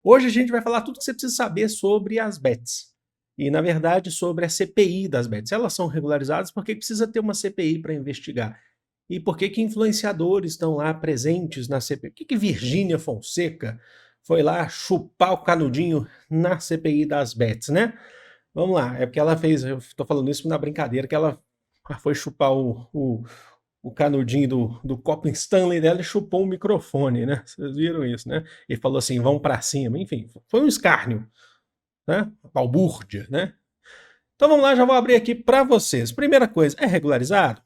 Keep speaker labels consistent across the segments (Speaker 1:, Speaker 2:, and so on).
Speaker 1: Hoje a gente vai falar tudo que você precisa saber sobre as bets. E, na verdade, sobre a CPI das bets. Elas são regularizadas porque precisa ter uma CPI para investigar. E por que que influenciadores estão lá presentes na CPI? Por que que Virgínia Fonseca foi lá chupar o canudinho na CPI das bets, né? Vamos lá, é porque ela fez, eu estou falando isso na brincadeira, que ela foi chupar o canudinho do copo Stanley dela e chupou o microfone, né? Vocês viram isso, né? E falou assim, vão para cima, enfim, foi um escárnio, né? Uma balbúrdia, né? Então vamos lá, já vou abrir aqui para vocês. Primeira coisa, é regularizado?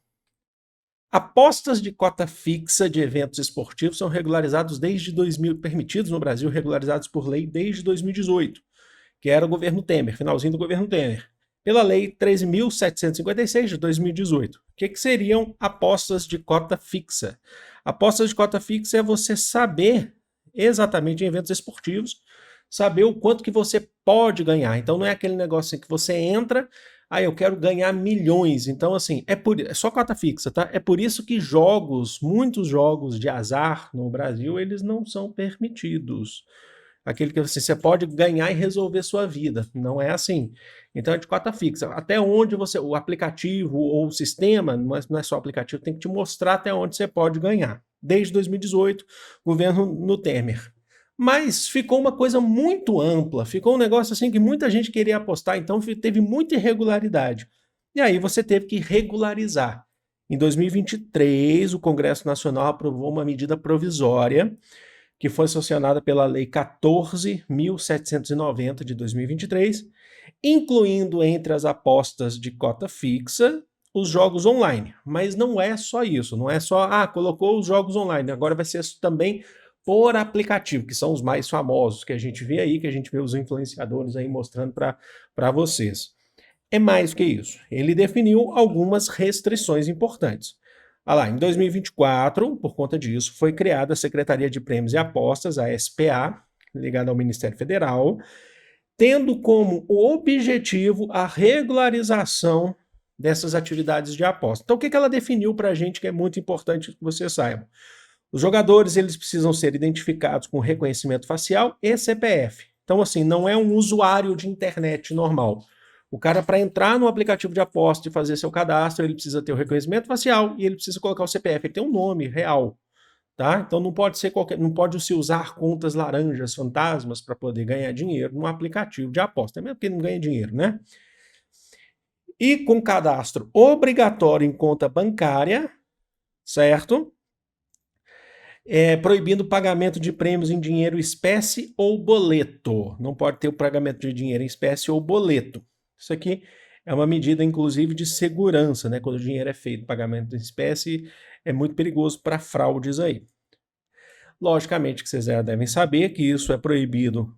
Speaker 1: Apostas de cota fixa de eventos esportivos são regularizados desde 2000, permitidos no Brasil, regularizados por lei desde 2018, que era o governo Temer, finalzinho do governo Temer, pela lei 13.756 de 2018. O que seriam apostas de cota fixa? Apostas de cota fixa é você saber exatamente em eventos esportivos, saber o quanto que você pode ganhar. Então não é aquele negócio assim que você entra, eu quero ganhar milhões. Então, assim, é só cota fixa, tá? É por isso que muitos jogos de azar no Brasil, eles não são permitidos. Aquele que assim, você pode ganhar e resolver sua vida. Não é assim. Então é de cota fixa. Até onde o aplicativo ou o sistema, não é só o aplicativo, tem que te mostrar até onde você pode ganhar. Desde 2018, governo no Temer. Mas ficou uma coisa muito ampla, ficou um negócio assim que muita gente queria apostar, então teve muita irregularidade. E aí você teve que regularizar. Em 2023, o Congresso Nacional aprovou uma medida provisória que foi sancionada pela Lei 14.790 de 2023, incluindo entre as apostas de cota fixa os jogos online. Mas não é só isso, não é só, colocou os jogos online, agora vai ser também por aplicativo, que são os mais famosos que a gente vê aí, que a gente vê os influenciadores aí mostrando para vocês. É mais que isso. Ele definiu algumas restrições importantes. Em 2024, por conta disso, foi criada a Secretaria de Prêmios e Apostas, a SPA, ligada ao Ministério Federal, tendo como objetivo a regularização dessas atividades de aposta. Então, o que ela definiu para a gente que é muito importante que você saiba? Os jogadores eles precisam ser identificados com reconhecimento facial e CPF. Então, assim, não é um usuário de internet normal. O cara, para entrar no aplicativo de aposta e fazer seu cadastro, ele precisa ter o reconhecimento facial e ele precisa colocar o CPF. Ele tem um nome real, tá? Então não pode ser não pode se usar contas laranjas, fantasmas para poder ganhar dinheiro no aplicativo de aposta, mesmo porque não ganha dinheiro, né? E com cadastro obrigatório em conta bancária, certo? Proibindo o pagamento de prêmios em dinheiro, espécie ou boleto. Não pode ter o pagamento de dinheiro em espécie ou boleto. Isso aqui é uma medida, inclusive, de segurança, né? Quando o dinheiro é feito, pagamento em espécie, é muito perigoso para fraudes aí. Logicamente que vocês já devem saber que isso é proibido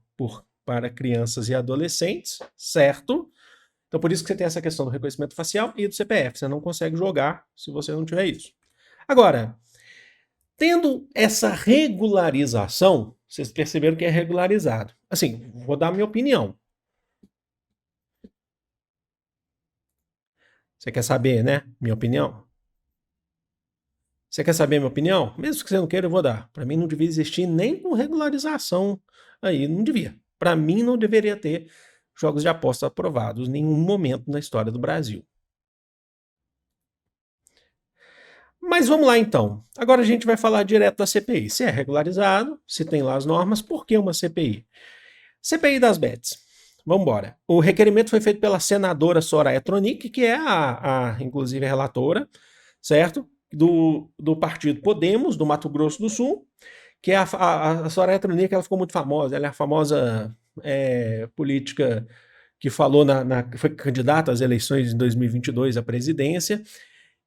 Speaker 1: para crianças e adolescentes, certo? Então, por isso que você tem essa questão do reconhecimento facial e do CPF. Você não consegue jogar se você não tiver isso. Agora, tendo essa regularização, vocês perceberam que é regularizado. Assim, vou dar a minha opinião. Você quer saber, né? Minha opinião? Você quer saber minha opinião? Mesmo que você não queira, eu vou dar. Para mim não devia existir nem com regularização aí, não devia. Para mim não deveria ter jogos de aposta aprovados em nenhum momento na história do Brasil. Mas vamos lá então. Agora a gente vai falar direto da CPI. Se é regularizado, se tem lá as normas, por que uma CPI? CPI das bets. Vamos embora. O requerimento foi feito pela senadora Soraya Tronic, que é inclusive a relatora, certo? Do partido Podemos, do Mato Grosso do Sul, que é a Soraya Tronic, ela ficou muito famosa, ela é a famosa política que falou, foi candidata às eleições de 2022 à presidência,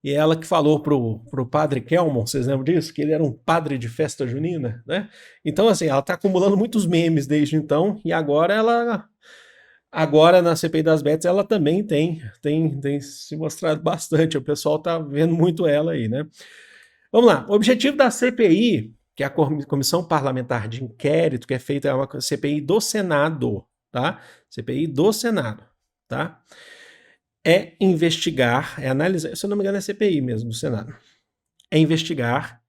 Speaker 1: e ela que falou pro padre Kelmon, vocês lembram disso? Que ele era um padre de festa junina, né? Então, assim, ela tá acumulando muitos memes desde então, e agora na CPI das Bets, ela também tem se mostrado bastante, o pessoal tá vendo muito ela aí, né? Vamos lá, o objetivo da CPI, que é a Comissão Parlamentar de Inquérito, que é feita, é uma CPI do Senado, tá? CPI do Senado, tá? É investigar, é analisar, se eu não me engano é CPI mesmo, do Senado, é investigar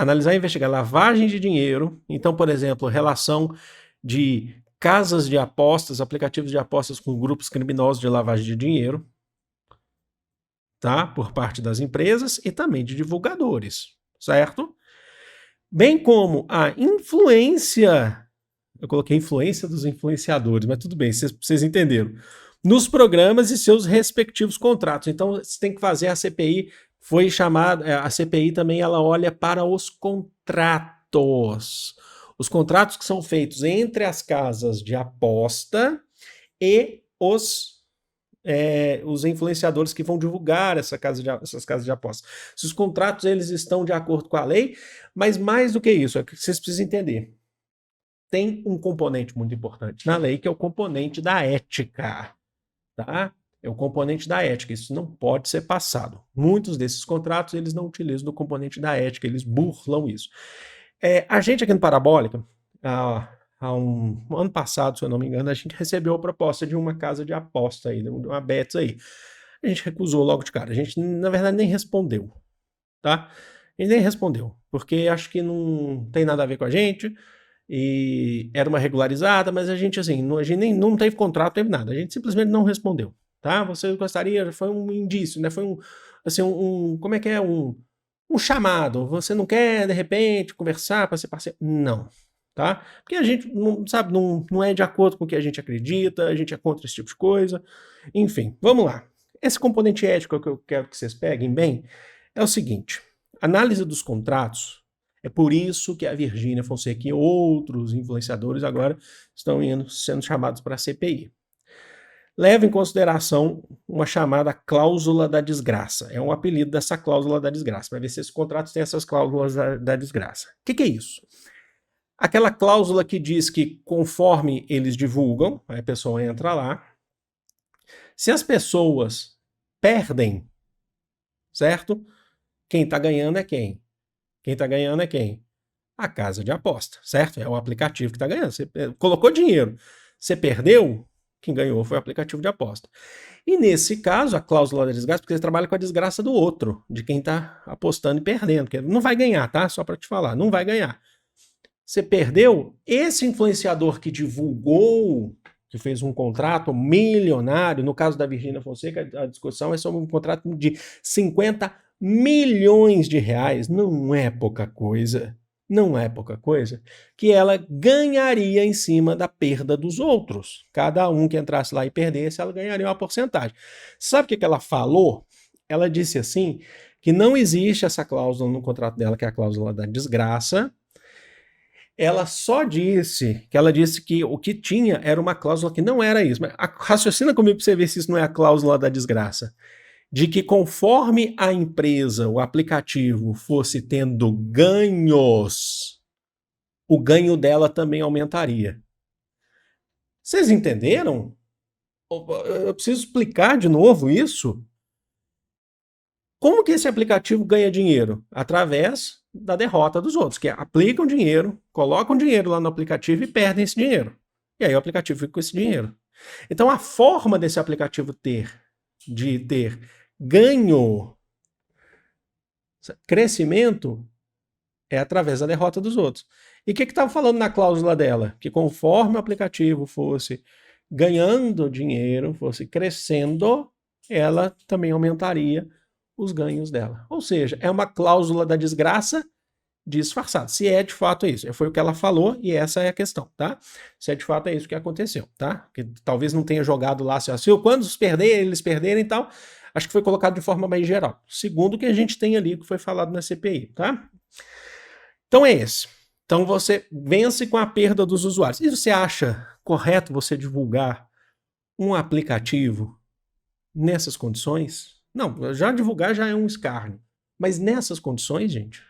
Speaker 1: analisar e investigar lavagem de dinheiro. Então, por exemplo, relação de casas de apostas, aplicativos de apostas com grupos criminosos de lavagem de dinheiro, tá? Por parte das empresas e também de divulgadores, certo? Bem como a influência, eu coloquei influência dos influenciadores, mas tudo bem, vocês entenderam, nos programas e seus respectivos contratos. Então, você tem que fazer a CPI, foi chamada, a CPI também ela olha para os contratos. Os contratos que são feitos entre as casas de aposta e os influenciadores que vão divulgar essas casas de aposta. Se os contratos eles estão de acordo com a lei, mas mais do que isso, é que vocês precisam entender. Tem um componente muito importante na lei, que é o componente da ética, tá? É o componente da ética, isso não pode ser passado. Muitos desses contratos, eles não utilizam o componente da ética, eles burlam isso. A gente aqui no Parabólica, há um ano passado, se eu não me engano, a gente recebeu a proposta de uma casa de aposta aí, de uma Bets aí. A gente recusou logo de cara. A gente, na verdade, nem respondeu, tá? A gente nem respondeu, porque acho que não tem nada a ver com a gente, e era uma regularizada, mas a gente, assim, a gente não teve contrato, não teve nada. A gente simplesmente não respondeu, tá? Você gostaria, foi um indício, né? Foi como é que é? Um chamado. Você não quer, de repente, conversar para ser parceiro? Não. Tá? Porque a gente não sabe, não é de acordo com o que a gente acredita, a gente é contra esse tipo de coisa. Enfim, vamos lá. Esse componente ético que eu quero que vocês peguem bem é o seguinte: análise dos contratos. É por isso que a Virgínia Fonseca e outros influenciadores agora estão sendo chamados para a CPI. Leva em consideração uma chamada cláusula da desgraça. É um apelido dessa cláusula da desgraça, para ver se esses contratos têm essas cláusulas da desgraça. O que é isso? Aquela cláusula que diz que conforme eles divulgam, aí a pessoa entra lá, se as pessoas perdem, certo? Quem está ganhando é quem? Quem está ganhando é quem? A casa de aposta, certo? É o aplicativo que está ganhando. Você colocou dinheiro, você perdeu, quem ganhou foi o aplicativo de aposta. E nesse caso, a cláusula da desgraça, porque você trabalha com a desgraça do outro, de quem está apostando e perdendo, porque não vai ganhar, tá? Só para te falar, não vai ganhar. Você perdeu, esse influenciador que divulgou, que fez um contrato milionário, no caso da Virgínia Fonseca, a discussão é sobre um contrato de 50 milhões de reais, não é pouca coisa, não é pouca coisa, que ela ganharia em cima da perda dos outros. Cada um que entrasse lá e perdesse, ela ganharia uma porcentagem. Sabe o que ela falou? Ela disse assim, que não existe essa cláusula no contrato dela, que é a cláusula da desgraça. Ela só disse que o que tinha era uma cláusula que não era isso. Mas raciocina comigo para você ver se isso não é a cláusula da desgraça. De que conforme a empresa, o aplicativo, fosse tendo ganhos, o ganho dela também aumentaria. Vocês entenderam? Eu preciso explicar de novo isso. Como que esse aplicativo ganha dinheiro? Através da derrota dos outros, que aplicam dinheiro, colocam dinheiro lá no aplicativo e perdem esse dinheiro. E aí o aplicativo fica com esse dinheiro. Então a forma desse aplicativo de ter ganho, crescimento, é através da derrota dos outros. E o que estava falando na cláusula dela? Que conforme o aplicativo fosse ganhando dinheiro, fosse crescendo, ela também aumentaria os ganhos dela. Ou seja, é uma cláusula da desgraça disfarçada. Se é de fato isso. Foi o que ela falou e essa é a questão, tá? Se é de fato é isso que aconteceu, tá? Que talvez não tenha jogado lá assim, quando eles perderem e tal, acho que foi colocado de forma mais geral. Segundo o que a gente tem ali, que foi falado na CPI, tá? Então é esse. Então você vence com a perda dos usuários. E você acha correto você divulgar um aplicativo nessas condições? Não, já divulgar já é um escárnio. Mas nessas condições, gente,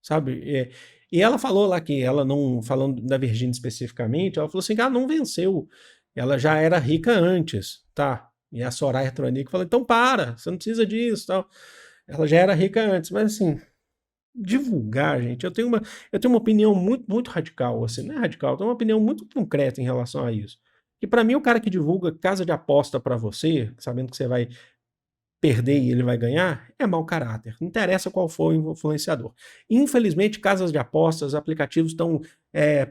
Speaker 1: sabe? E ela falou lá que ela não, falando da Virgínia especificamente, ela falou assim que ela não venceu. Ela já era rica antes, tá? E a Soraya Tronic falou, então para, você não precisa disso, tal. Ela já era rica antes, mas assim, divulgar, gente, eu tenho uma opinião muito, muito radical, assim, não é radical, eu tenho uma opinião muito concreta em relação a isso. Que para mim o cara que divulga casa de aposta para você, sabendo que você vai perder e ele vai ganhar, é mau caráter. Não interessa qual for o influenciador. Infelizmente, casas de apostas, aplicativos estão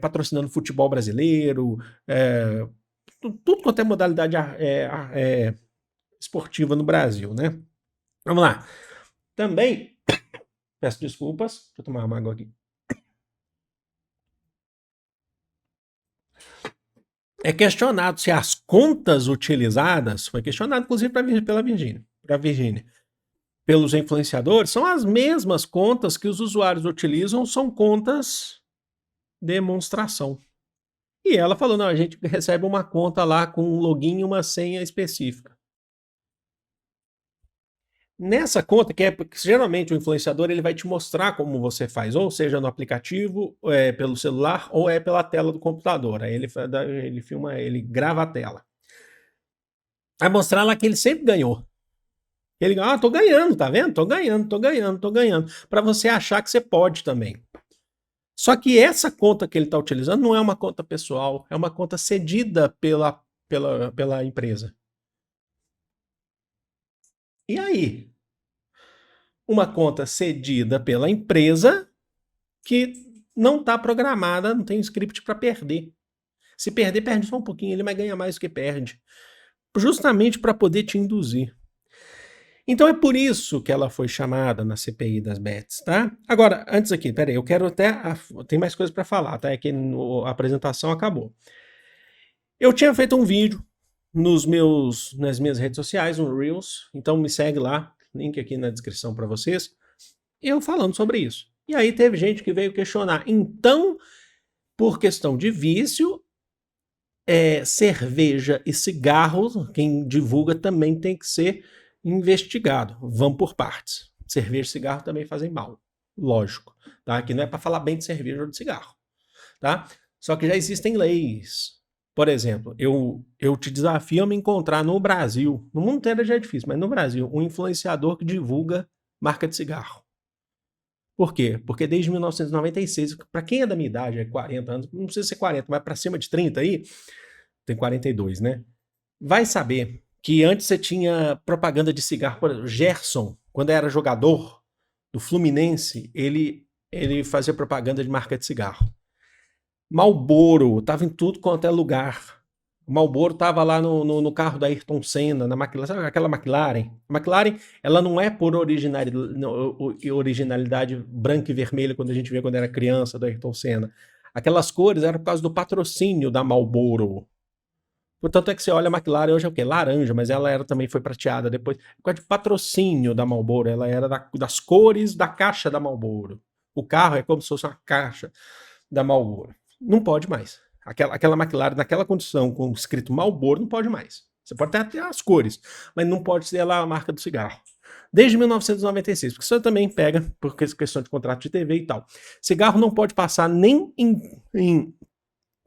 Speaker 1: patrocinando futebol brasileiro, tudo quanto é modalidade esportiva no Brasil, né? Vamos lá. Também, peço desculpas, deixa eu tomar uma água aqui. É questionado se as contas utilizadas, foi questionado inclusive pela Virgínia, pelos influenciadores, são as mesmas contas que os usuários utilizam, são contas demonstração. E ela falou, não, a gente recebe uma conta lá com um login e uma senha específica. Nessa conta, que é porque geralmente o influenciador ele vai te mostrar como você faz, ou seja, no aplicativo, pelo celular, ou pela tela do computador. Aí ele filma, ele grava a tela. Vai mostrar lá que ele sempre ganhou. Ele, tô ganhando, tá vendo? Tô ganhando. Para você achar que você pode também. Só que essa conta que ele está utilizando não é uma conta pessoal, é uma conta cedida pela empresa. E aí? Uma conta cedida pela empresa que não está programada, não tem script para perder. Se perder, perde só um pouquinho, ele vai ganhar mais do que perde. Justamente para poder te induzir. Então é por isso que ela foi chamada na CPI das bets, tá? Agora, antes aqui, peraí, eu quero até... tem mais coisas para falar, tá? É que a apresentação acabou. Eu tinha feito um vídeo nas minhas redes sociais, no Reels, então me segue lá, link aqui na descrição para vocês, eu falando sobre isso. E aí teve gente que veio questionar. Então, por questão de vício, cerveja e cigarro, quem divulga também tem que ser investigado. Vamos por partes. Cerveja e cigarro também fazem mal, lógico. Tá? Aqui não é para falar bem de cerveja ou de cigarro. Tá? Só que já existem leis. Por exemplo, eu te desafio a me encontrar no Brasil, no mundo inteiro já é difícil, mas no Brasil, um influenciador que divulga marca de cigarro. Por quê? Porque desde 1996, para quem é da minha idade, 40 anos, não precisa ser 40, mas para cima de 30 aí, tem 42, né? Vai saber que antes você tinha propaganda de cigarro. Por exemplo, Gerson, quando era jogador do Fluminense, ele fazia propaganda de marca de cigarro. Marlboro, estava em tudo quanto é lugar. O Marlboro estava lá no carro da Ayrton Senna, na McLaren, sabe aquela McLaren? A McLaren, ela não é por originalidade branca e vermelha, quando a gente vê quando era criança, da Ayrton Senna. Aquelas cores eram por causa do patrocínio da Marlboro. Portanto é que você olha a McLaren hoje é o quê? Laranja, mas ela também foi prateada depois. Por causa de patrocínio da Marlboro, ela era das cores da caixa da Marlboro. O carro é como se fosse uma caixa da Marlboro. Não pode mais. Aquela McLaren naquela condição, com escrito Marlboro, não pode mais. Você pode ter as cores, mas não pode ser lá a marca do cigarro. Desde 1996, porque isso também pega por questão de contrato de TV e tal. Cigarro não pode passar nem em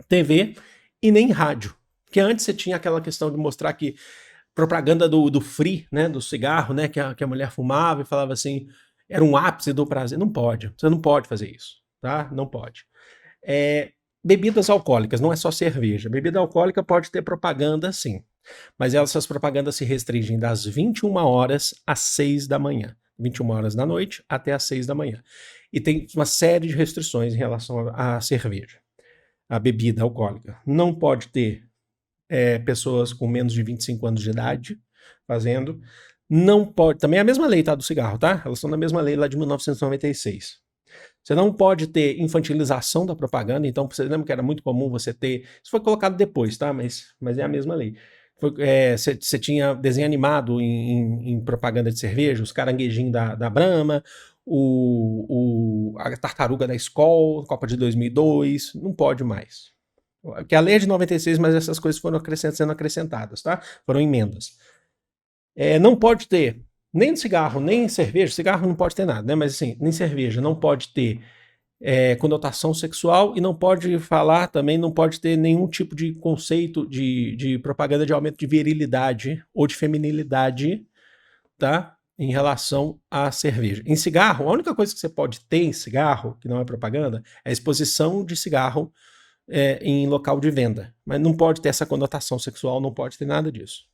Speaker 1: TV e nem em rádio. Porque antes você tinha aquela questão de mostrar que propaganda do free, né, do cigarro, né, que a mulher fumava e falava assim, era um ápice do prazer. Não pode, você não pode fazer isso, tá? Não pode. Bebidas alcoólicas, não é só cerveja. Bebida alcoólica pode ter propaganda, sim. Mas essas propagandas se restringem das 21 horas às 6 da manhã. 21 horas da noite até às 6 da manhã. E tem uma série de restrições em relação à cerveja, à bebida alcoólica. Não pode ter pessoas com menos de 25 anos de idade fazendo. Não pode... Também é a mesma lei, tá, do cigarro, tá? Elas estão na mesma lei lá de 1996. Você não pode ter infantilização da propaganda, então você lembra que era muito comum você ter... Isso foi colocado depois, tá? Mas é a mesma lei. Você tinha desenho animado em propaganda de cerveja, os caranguejinhos da Brahma, a tartaruga da Skol, Copa de 2002, não pode mais. Que a lei é de 96, mas essas coisas foram sendo acrescentadas, tá? Foram emendas. Não pode ter nem cigarro, nem cerveja. Cigarro não pode ter nada, né? Mas assim, nem cerveja. Não pode ter conotação sexual e não pode falar também, não pode ter nenhum tipo de conceito de propaganda de aumento de virilidade ou de feminilidade, tá? Em relação à cerveja. Em cigarro, a única coisa que você pode ter em cigarro, que não é propaganda, é a exposição de cigarro em local de venda. Mas não pode ter essa conotação sexual, não pode ter nada disso.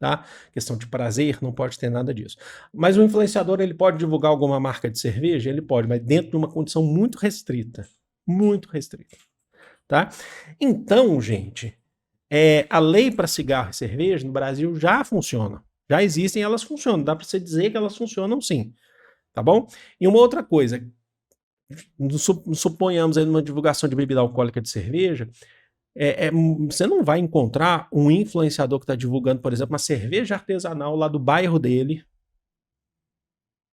Speaker 1: tá? Questão de prazer, não pode ter nada disso. Mas o influenciador, ele pode divulgar alguma marca de cerveja? Ele pode, mas dentro de uma condição muito restrita. Muito restrita, tá? Então, gente, a lei para cigarro e cerveja no Brasil já funciona. Já existem, elas funcionam. Dá para você dizer que elas funcionam sim, tá bom? E uma outra coisa, suponhamos aí numa divulgação de bebida alcoólica de cerveja, você não vai encontrar um influenciador que está divulgando, por exemplo, uma cerveja artesanal lá do bairro dele,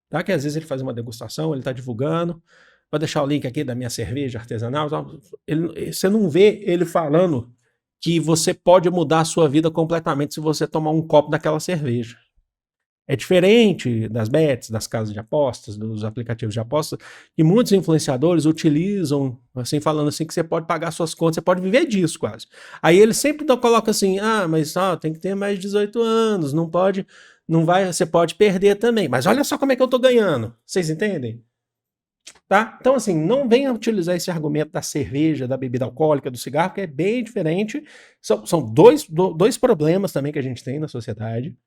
Speaker 1: tá? Que às vezes ele faz uma degustação, ele está divulgando, vou deixar o link aqui da minha cerveja artesanal, você não vê ele falando que você pode mudar a sua vida completamente se você tomar um copo daquela cerveja. É diferente das bets, das casas de apostas, dos aplicativos de apostas, e muitos influenciadores utilizam, assim, falando assim, que você pode pagar suas contas, você pode viver disso quase. Aí eles sempre colocam assim, mas tem que ter mais de 18 anos, não pode, não vai, você pode perder também. Mas olha só como é que eu tô ganhando. Vocês entendem? Tá? Então, assim, não venha utilizar esse argumento da cerveja, da bebida alcoólica, do cigarro, que é bem diferente. São dois problemas também que a gente tem na sociedade.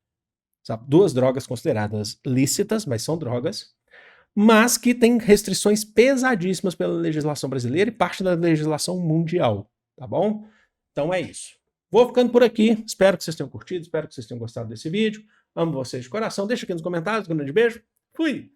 Speaker 1: Sabe? Duas drogas consideradas lícitas, mas são drogas, mas que têm restrições pesadíssimas pela legislação brasileira e parte da legislação mundial, tá bom? Então é isso. Vou ficando por aqui, espero que vocês tenham curtido, espero que vocês tenham gostado desse vídeo, amo vocês de coração, deixa aqui nos comentários, um grande beijo, fui!